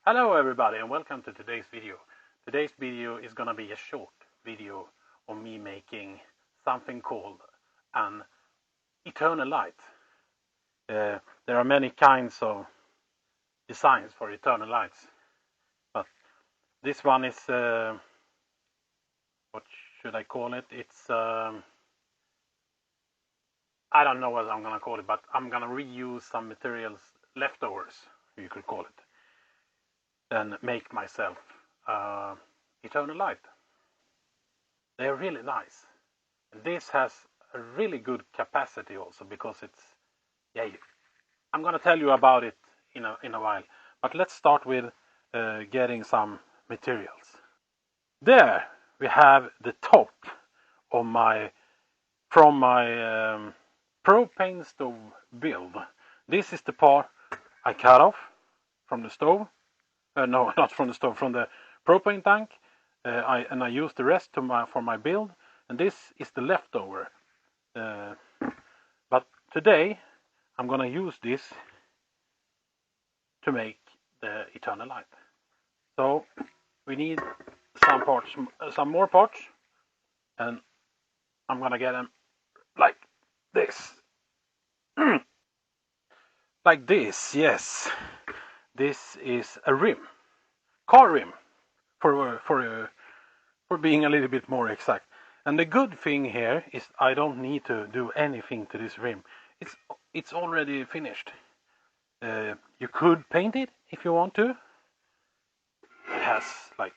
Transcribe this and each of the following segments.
Hello everybody and welcome to today's video. Today's video is gonna be a short video of me making something called an eternal light. There are many kinds of designs for eternal lights, but this one is, what should I call it? It's, I don't know what I'm gonna call it, but I'm gonna reuse some materials, leftovers, you could call it, and make myself eternal light. They're really nice. And this has a really good capacity also because it's, I'm gonna tell you about it in a while. But let's start with getting some materials. There we have the top of from my propane stove build. This is the part I cut off from the stove. No, not from the stove, from the propane tank. I used the rest for my build, and this is the leftover. But today I'm gonna use this to make the eternal light. So we need some parts, some more parts, and I'm gonna get them like this. Like this, yes. This is a rim, car rim, for being a little bit more exact. And the good thing here is I don't need to do anything to this rim. It's already finished. You could paint it if you want to. It has like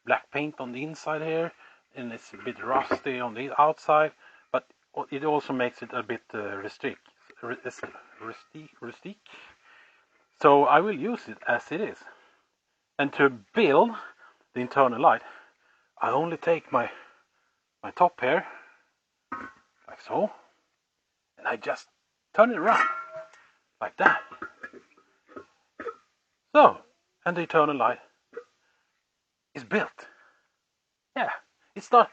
black paint on the inside here, and it's a bit rusty on the outside, but it also makes it a bit rustic. So I will use it as it is. And to build the internal light, I only take my top here, like so, and I just turn it around, like that. So, and the eternal light is built. Yeah, it's not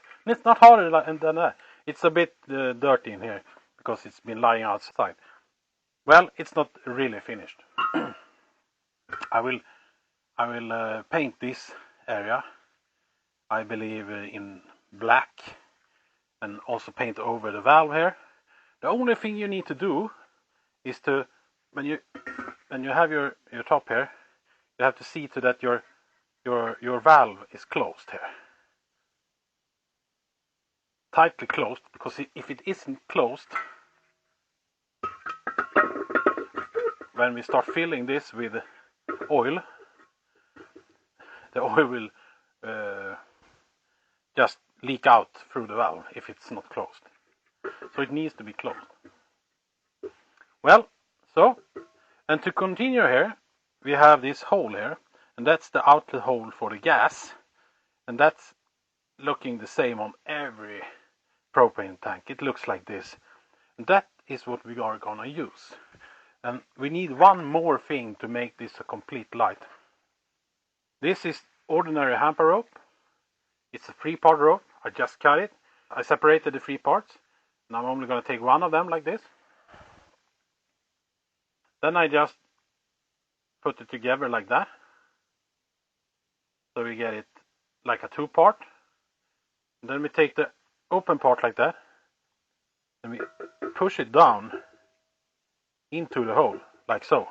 harder than that. It's a bit dirty in here because it's been lying outside. Well, it's not really finished. I will paint this area, I believe, in black, and also paint over the valve here. The only thing you need to do is to, when you have your top here, you have to see to that your valve is closed here, tightly closed, because if it isn't closed, when we start filling this with oil, the oil will just leak out through the valve if it's not closed. So it needs to be closed. Well, so, and to continue here, we have this hole here, and that's the outlet hole for the gas, and that's looking the same on every propane tank. It looks like this, and that is what we are gonna use. And we need one more thing to make this a complete light. This is ordinary hamper rope. It's a 3-part rope. I just cut it. I separated the 3 parts, and I'm only gonna take one of them like this. Then I just put it together like that. So we get it like a 2-part. And then we take the open part like that, and we push it down into the hole, like so.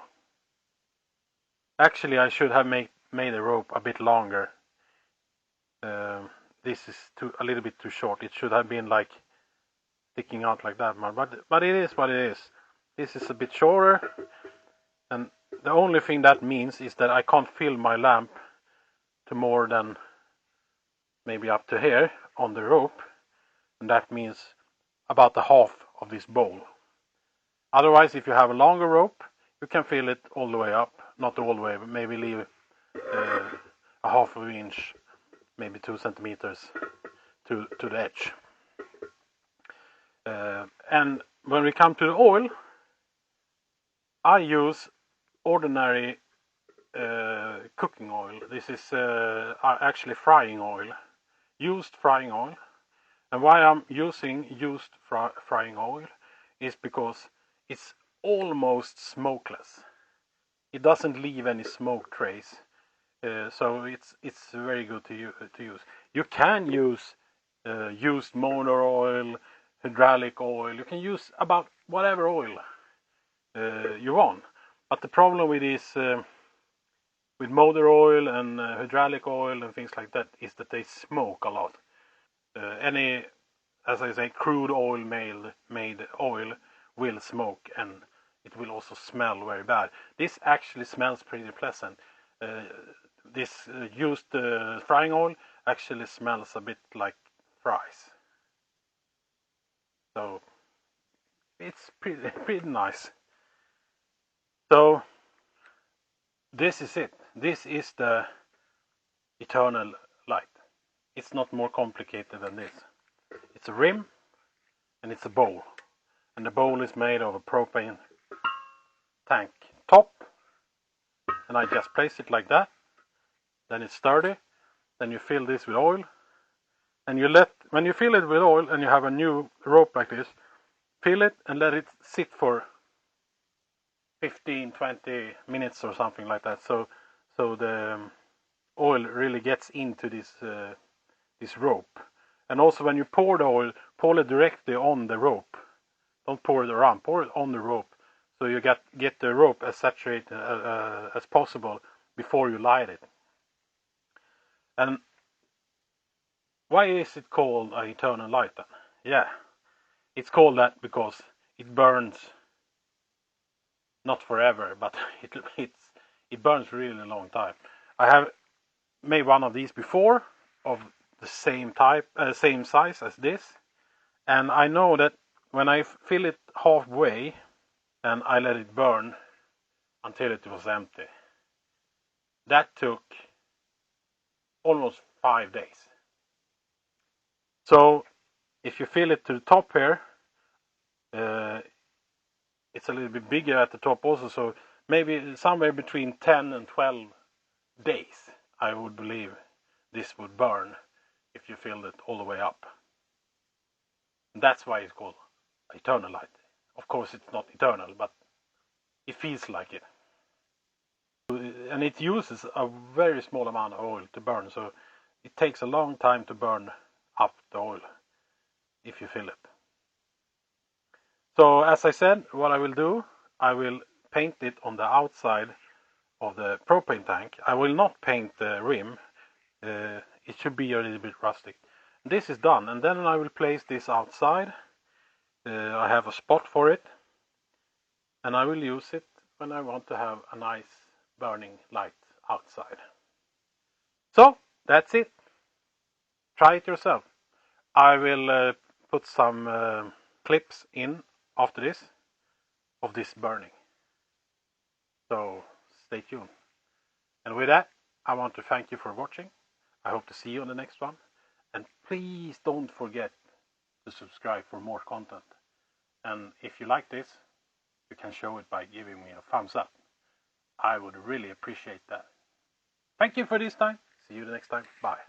Actually, I should have made the rope a bit longer. This is a little bit too short. It should have been like sticking out like that, but it is what it is. This is a bit shorter, and the only thing that means is that I can't fill my lamp to more than maybe up to here on the rope, and that means about the half of this bowl. Otherwise, if you have a longer rope, you can fill it all the way up. Not all the way, but maybe leave a half of an inch, maybe 2 centimeters to the edge. And when we come to the oil, I use ordinary cooking oil. This is actually frying oil, used frying oil. And why I'm using used frying oil is because it's almost smokeless. It doesn't leave any smoke trace. So it's very good to use. You can use used motor oil, hydraulic oil. You can use about whatever oil you want. But the problem with this, with motor oil and hydraulic oil and things like that, is that they smoke a lot. Any, as I say, crude oil made oil will smoke, and it will also smell very bad. This actually smells pretty pleasant. This used frying oil actually smells a bit like fries. So it's pretty nice. So this is it. This is the eternal light. It's not more complicated than this. It's a rim and it's a bowl. And the bowl is made of a propane tank top. And I just place it like that. Then it's sturdy. Then you fill this with oil. And when you fill it with oil and you have a new rope like this, fill it and let it sit for 15-20 minutes or something like that. So the oil really gets into this rope. And also when you pour the oil, pour it directly on the rope. Don't pour it around, pour it on the rope. So you get the rope as saturated as possible before you light it. And why is it called an eternal light then? Yeah, it's called that because it burns not forever, but it burns really a long time. I have made one of these before, of the same type, same size as this, and I know that when I fill it halfway and I let it burn until it was empty, that took almost 5 days. So if you fill it to the top here, it's a little bit bigger at the top also, so maybe somewhere between 10 and 12 days I would believe this would burn if you filled it all the way up. And that's why it's called eternal light. Of course it's not eternal, but it feels like it. And it uses a very small amount of oil to burn, so it takes a long time to burn up the oil if you fill it. So as I said, what I will do, I will paint it on the outside of the propane tank. I will not paint the rim. It should be a little bit rustic. This is done, and then I will place this outside. I have a spot for it, and I will use it when I want to have a nice burning light outside. So that's it. Try it yourself. I will put some clips in after this of this burning. So stay tuned. And with that, I want to thank you for watching. I hope to see you on the next one. And please don't forget to subscribe for more content. And if you like this, you can show it by giving me a thumbs up. I would really appreciate that. Thank you for this time. See you the next time. Bye.